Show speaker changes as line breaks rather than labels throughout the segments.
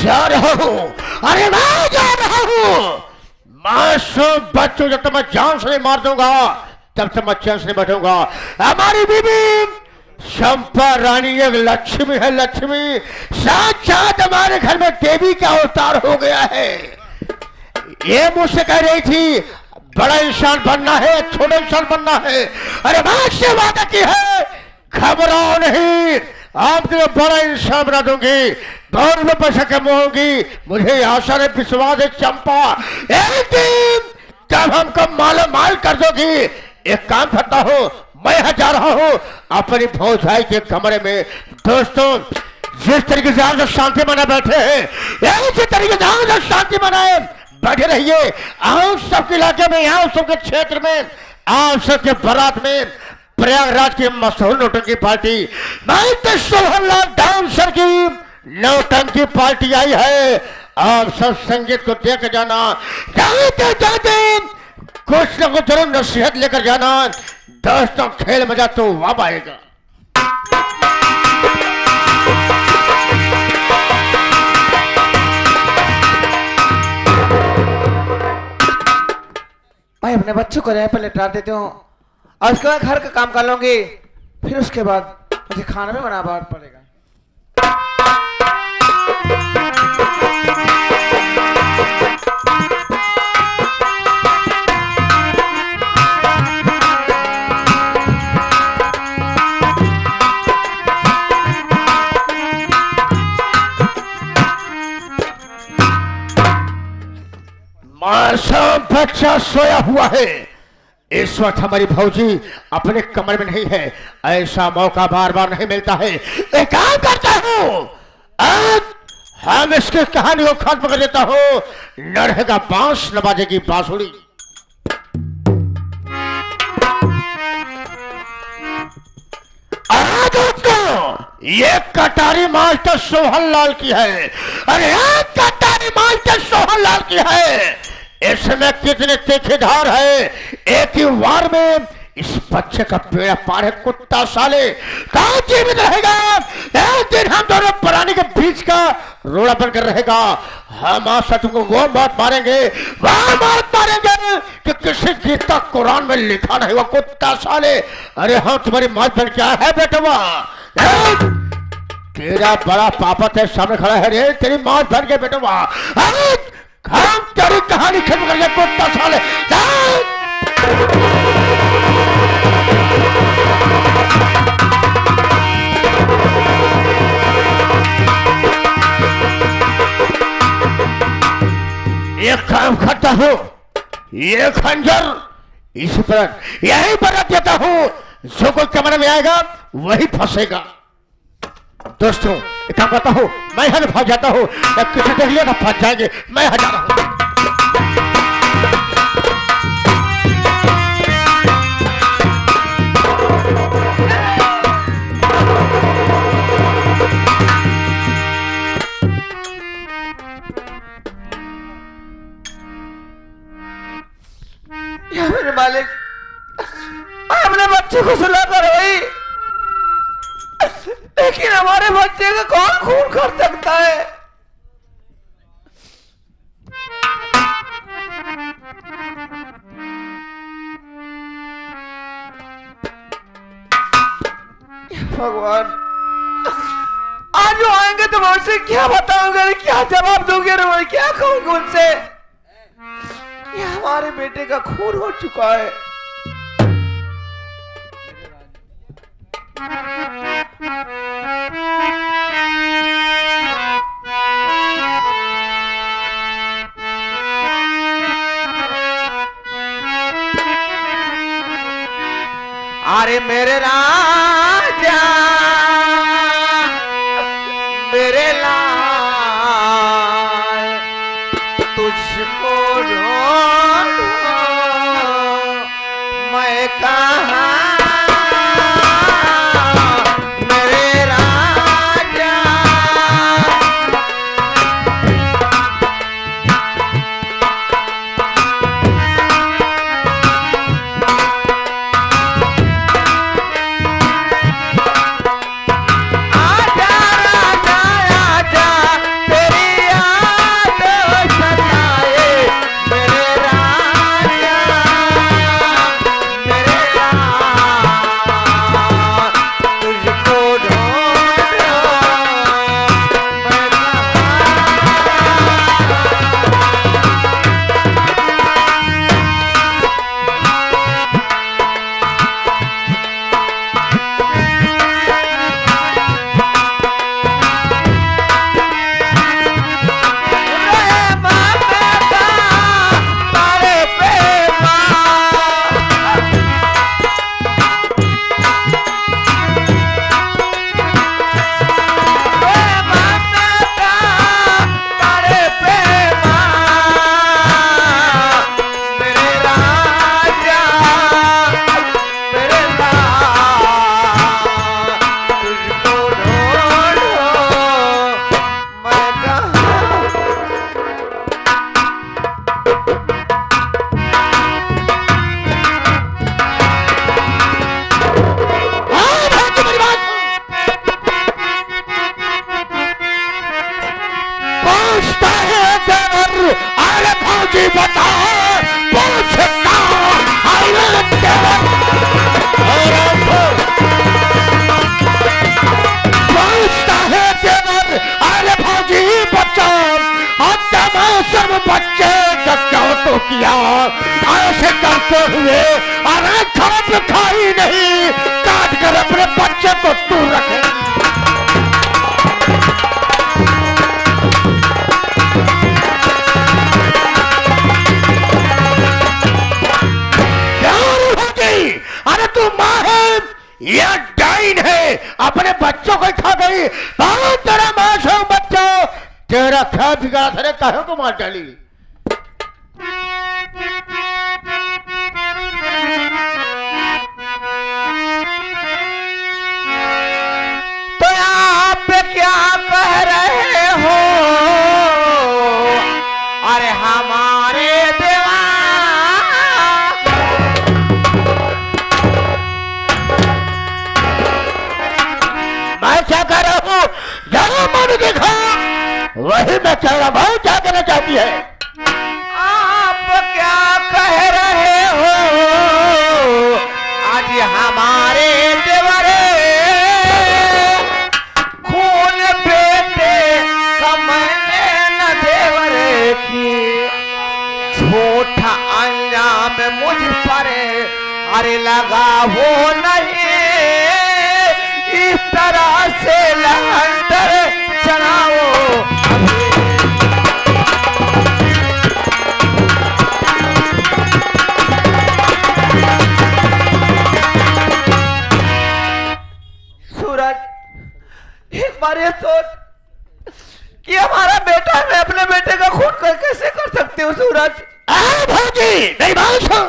जा रहा हूँ, अरे मैं जा रहा हूँ। मैं सब बच्चों जब तक मैं जान से नहीं मार दूंगा तब तक मैं चैन से नहीं बैठूंगा। हमारी बीबी चंपा रानी एक लक्ष्मी है, लक्ष्मी साक्षात हमारे घर में देवी का अवतार हो गया है। ये मुझसे कह रही थी बड़ा इंसान बनना है, छोटा इंसान बनना है। अरे मैं से वादा की है, घबराओ नहीं, आपके बड़ा इंसान बना दूंगी, दौड़ में पैसा कमाऊंगी। मुझे आशा है, विश्वास है चंपा, एक दिन जब हमको माला माल कर दोगी। एक काम करता हूँ, मैं यहाँ जा रहा हूँ अपनी भौजाई के कमरे में। दोस्तों, जिस तरीके से आप शांति मना बैठे हैं, इसी तरीके से आप शांति मनाए बैठे रहिए। आप सबके इलाके में, आप सबके क्षेत्र में, आप सबके बारात में प्रयागराज की मशहूर नौटंकी पार्टी सोहनलाल डांसर की नौटंकी पार्टी आई है। आप सब संगीत को देख जाना, जाते जाते कुछ न कुछ जरूर नसीहत लेकर जाना। दोस्तों, खेल मजा तो वाब आएगा।
मैं अपने बच्चों को रह पर लेटा देती हूँ और उसके बाद घर का काम कर लूंगी। फिर उसके बाद मुझे खाना भी बनाना पड़ेगा।
सब बच्चा सोया हुआ है। इस वक्त हमारी भौजी अपने कमरे में नहीं है। ऐसा मौका बार बार नहीं मिलता है। एक काम करता हूँ, आज हम इसकी कहानी को खत्म कर देता हूँ। न रहेगा बांस, न बाजेगी बांसुरी। ये कटारी मास्टर सोहनलाल की है। अरे ये कटारी मास्टर सोहनलाल की है। इसमें कितने तीखेधार है। एक ही वार में इस बच्चे का पेड़ा पार है। कुत्ता साले कहाँ जीवित रहेगा। एक दिन हम दोनों प्राणी के बीच का रोड़ा बनकर रहेगा। हम आशा तुमको वो मौत मारेंगे, वह मौत मारेंगे कि किसी गीता कुरान में लिखा नहीं हुआ। कुत्ता साले, अरे हाँ तुम्हारी मौत बन क्या है बेटवा। तेरा बड़ा पापा तेरे सामने खड़ा है रे, तेरी मौत बन के बेटवा। हम तेरी कहानी खत्म कर कुत्ता साले। एक काम करता हूँ, ये खंजर इस पर यही पर रख देता हूँ। जो कोई कमरे में आएगा वही फंसेगा। दोस्तों, एक काम करता हूँ, मैं यहाँ भाग जाता हूँ। किसी देख लिया तो फंस जाएंगे। मैं यहाँ जा रहा हूँ।
मेरे मालिक, अपने बच्चे को सुला कर वही, लेकिन हमारे बच्चे का कौन खून कर सकता है। भगवान, आज जो आएंगे तो मैं उनसे क्या बताऊंगा, क्या जवाब दूंगे, मैं क्या कहूंगा उनसे। ये हमारे बेटे का खून हो चुका है। अरे मेरे राजा, मेरे लाल, तुझको ढूंढूं मैं कहाँ।
भौजी बता पूछता अरे देवर पूछता है देवर अरे भौजी बच्चा सब बच्चे क्यों तो किया ऐसे करते हुए अरे खाद खाई नहीं काट कर अपने बच्चे को तू रखे अरे तू माँ है या डाइन है अपने बच्चों को खा गई तेरा मासूम बच्चा तेरा खा बिगाड़ा था काहे को मार डाली
तो आप क्या कह रहे हो अरे हमारे देवा
मैं क्या कह रहा हूँ जरा मन देखा वही मैं कह रहा हूँ क्या कहना चाहती है
आप क्या कह रहे हो आज हमारे देवरे खून बेटे कमले न देवरे की झूठा अंजाम मुझ पर अरे लगा वो नहीं इस तरह से लहंटर चलाओ सूरज एक बार ये सोच कि हमारा बेटा मैं अपने बेटे का खून कैसे कर सकती हूँ सूरज
भौजी नहीं मानूं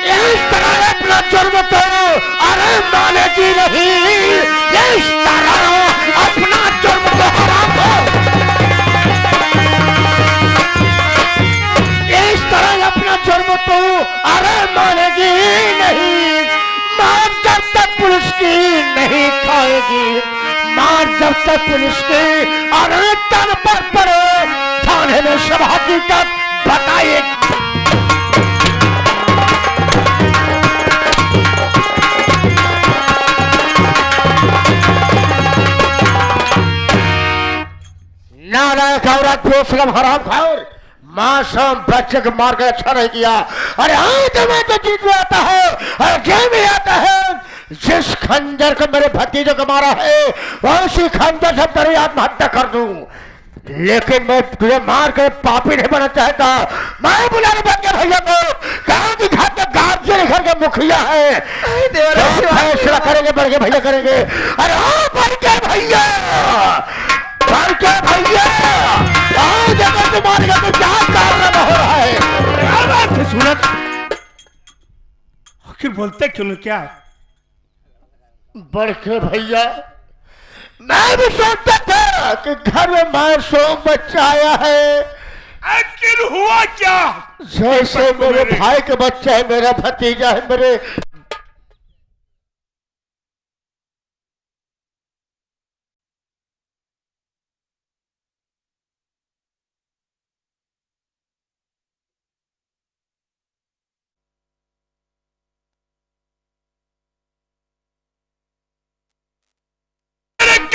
इस तरह अपना जुर्म तो अरे मानेगी नहीं इस तरह अपना जुर्म तो हराम हो इस तरह अपना जुर्म तो अरे मानेगी नहीं मार जब तक पुलिस की नहीं खाएगी मार जब तक पुलिस की अरे तन पर पड़े थाने में सब हकीकत बताएगी नालायक औरत बेशरम हराम खाओर मासूम बच्चे को मार के अच्छा नहीं किया अरे आगे में तो जीत में आता है और गेम में आता है जिस खंजर को मेरे भतीजे को मारा है उसी खंजर से तेरी आत्महत्या कर दूं लेकिन मैं तुझे मार के पापी नहीं बनना चाहता मैं बुलाने बन गया भैया को कहा कि घर के गांव से घर के मुखिया है फैसला करेंगे बढ़ के भैया करेंगे अरे बढ़ के भैया भैया आज अगर तुम्हारे घर में क्या कारनामा हो रहा है
क्या बात है सूरज आखिर बोलते क्यों नहीं क्या
बढ़ के भैया मैं भी सोचता था कि घर में मासूम बच्चा आया है
आखिर हुआ क्या
जैसे मेरे भाई के बच्चा है मेरा भतीजा है मेरे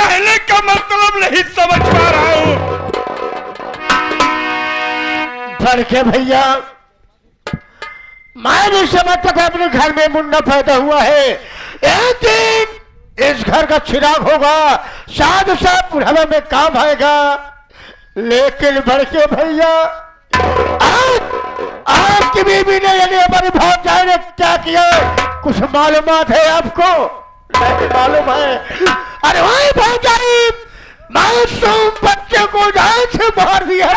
कहने का मतलब नहीं समझ पा रहा हूँ
बढ़ के भैया मैं नहीं समझता था अपने घर में मुन्ना पैदा हुआ है एक दिन इस घर का चिराग होगा शायद साहब बुढ़ावा में काम आएगा लेकिन बढ़ के भैया आपकी बीवी ने यानी हमारी भौजाई ने क्या किया कुछ मालूमात है आपको नहीं मालूम है अरे वही भौजाई मासूम बच्चे को जान से मार दिया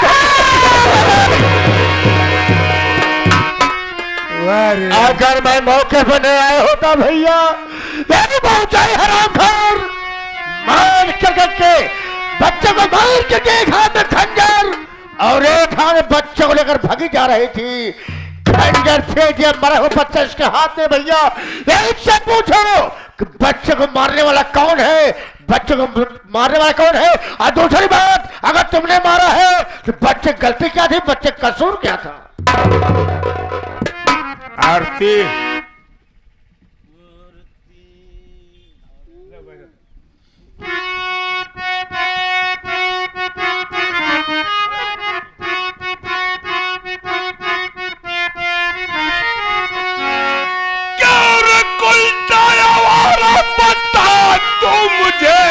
अगर मैं मौके पर नहीं आया होता भैया मेरी भौजाई हरामखोर मार के बच्चे को मार के एक हाथ में खंजर और एक हाथ में बच्चे को लेकर भागी जा रही थी खंजर फेंक दिया मरा हुआ बच्चा इसके हाथ में भैया इससे पूछो कि बच्चे को मारने वाला कौन है, बच्चे को मारने वाला कौन है। और दूसरी बात, अगर तुमने मारा है तो बच्चे गलती क्या थी, बच्चे कसूर क्या था।
आरती तो मुझे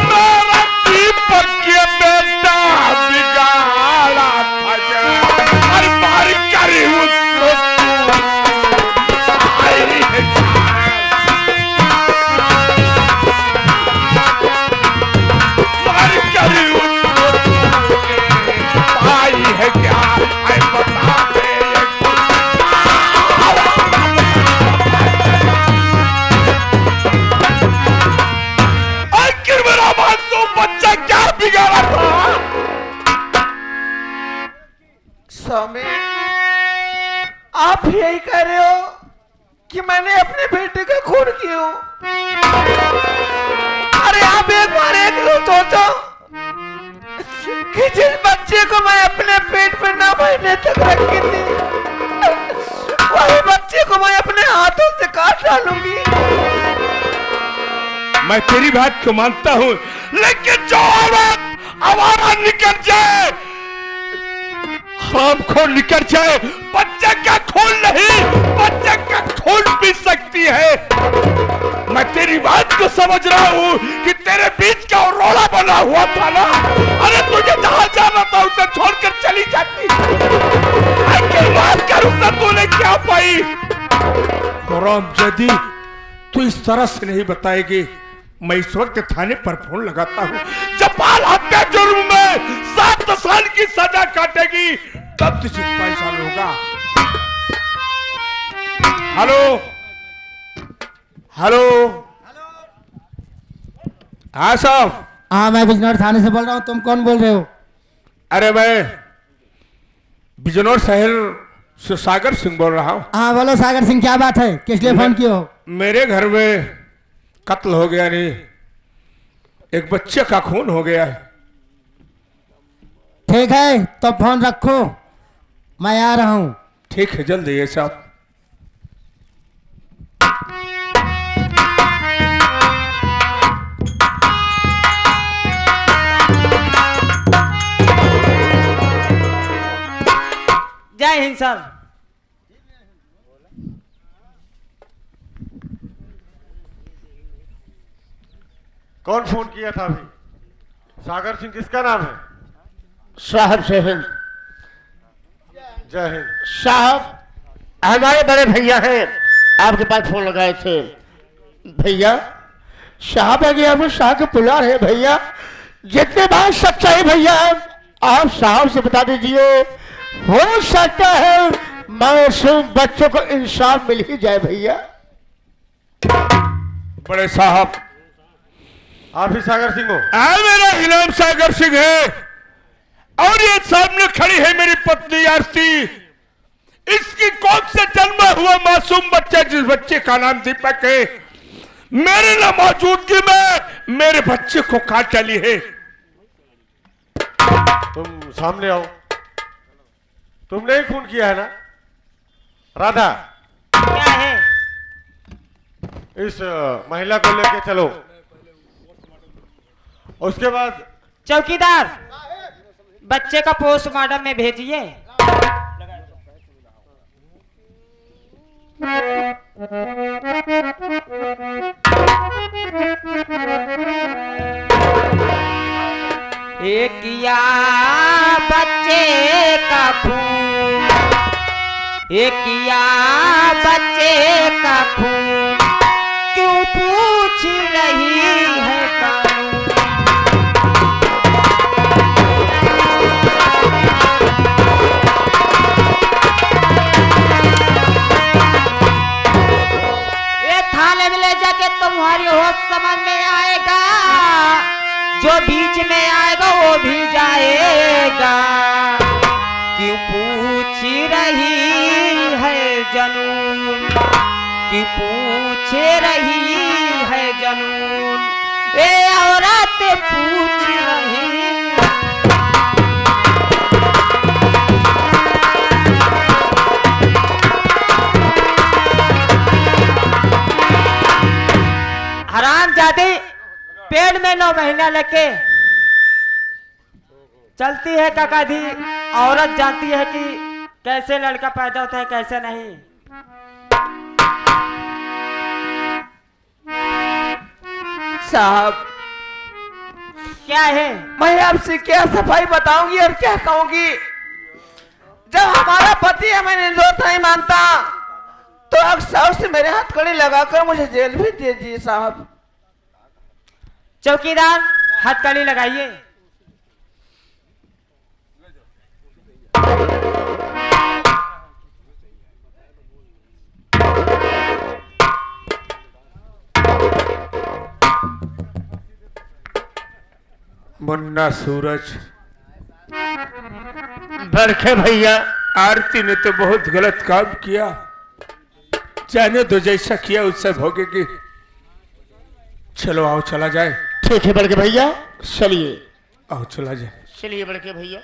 मेरा दीपक के बेटा बिगाड़ा था, हर बार करी उसको आई है, हर करी उसको आई है क्या, आई बता दे बच्चा क्या बिगाड़ा था।
स्वामी, आप यही कह रहे हो कि मैंने अपने बेटे का खून किया। अरे आप एक बार एक सोचो कि जिस बच्चे को मैं अपने पेट में 9 महीने तक रखी थी, वही बच्चे को मैं अपने हाथों से काट डालूंगी।
मैं तेरी बात को मानता हूं, लेकिन जो औरत आवारा निकल जाए, हराम खोर निकल जाए, बच्चे का खून नहीं, बच्चे का खून पी सकती है। मैं तेरी बात को समझ रहा हूं कि तेरे बीच का रोड़ा बना हुआ था ना। अरे तुझे जहां जाना था उसे छोड़कर चली जाती, बात करूं तो तूने क्या पाई। हराम जदी, तू इस तरह से नहीं बताएगी। मैं इस वक्त थाने पर फोन लगाता हूँ। जब बाल हत्या जुर्म में 7 साल की सजा काटेगी तब तुझे पैसा होगा। हेलो हेलो, हाँ साहब।
हाँ, मैं बिजनौर थाने से बोल रहा हूँ। तुम कौन बोल रहे हो?
अरे मैं बिजनौर शहर से सागर सिंह बोल रहा हूँ।
हाँ बोलो सागर सिंह, क्या बात है, किस लिए फोन किए हो?
मेरे घर में कत्ल हो गया, नहीं एक बच्चे का खून हो गया है।
ठीक है तो फोन रखो, मैं आ रहा हूँ।
ठीक है, जल्दी है साहब।
जय हिंद सर।
कौन फोन किया था अभी? सागर सिंह किसका नाम है? साहब से हिंद। जय हिंद साहब, हमारे बड़े भैया हैं, आपके पास फोन लगाए थे। भैया साहब आगे आप साहब के पुलार है भैया, जितने बार सच्चाई भैया आप साहब से बता दीजिए, हो सकता है मासूम बच्चों को इंसाफ मिल ही जाए। भैया
बड़े साहब,
आप ही सागर सिंह हो?
मेरा नाम सागर सिंह है और ये सामने खड़ी है मेरी पत्नी आरती। इसकी कोख से जन्मा हुआ मासूम बच्चा, जिस बच्चे का नाम दीपक है, मेरे न मौजूदगी में मेरे बच्चे को काट डाली है।
तुम सामने आओ, तुमने ही खून किया है ना? राधा,
क्या है?
इस महिला को लेके चलो। उसके बाद
चौकीदार, बच्चे का पोस्टमार्टम में भेजिए। एक किया बच्चे का खून, एक किया बच्चे का खून, क्यों पूछ रही है कानून। ये थाने में ले जाके तुम्हारी होश समझ में आएगा, जो बीच में आएगा वो भी जाएगा। क्यों पूछ रही है जनून, क्यों पूछ पूछे रही है जनून, ए औरत पूछ रही। हरामजादी पेड़ में 9 महीना लेके चलती है काकाधी, औरत जानती है कि कैसे लड़का पैदा होता है कैसे नहीं।
साहब
क्या है?
मैं आपसे क्या सफाई बताऊंगी और क्या कहूंगी? जब हमारा पति हमें निर्दोष नहीं मानता तो अक्सर से मेरे हाथ कड़ी लगाकर मुझे जेल भी दे दिए साहब।
चौकीदार हथकड़ी लगाइए।
मुन्ना सूरज,
बड़के भैया
आरती ने तो बहुत गलत काम किया, जाने दो जैसा किया उससे भोगेगी। चलो आओ चला जाए।
ठीक है बड़के भैया, चलिए
आओ चला जाए।
चलिए बड़के भैया।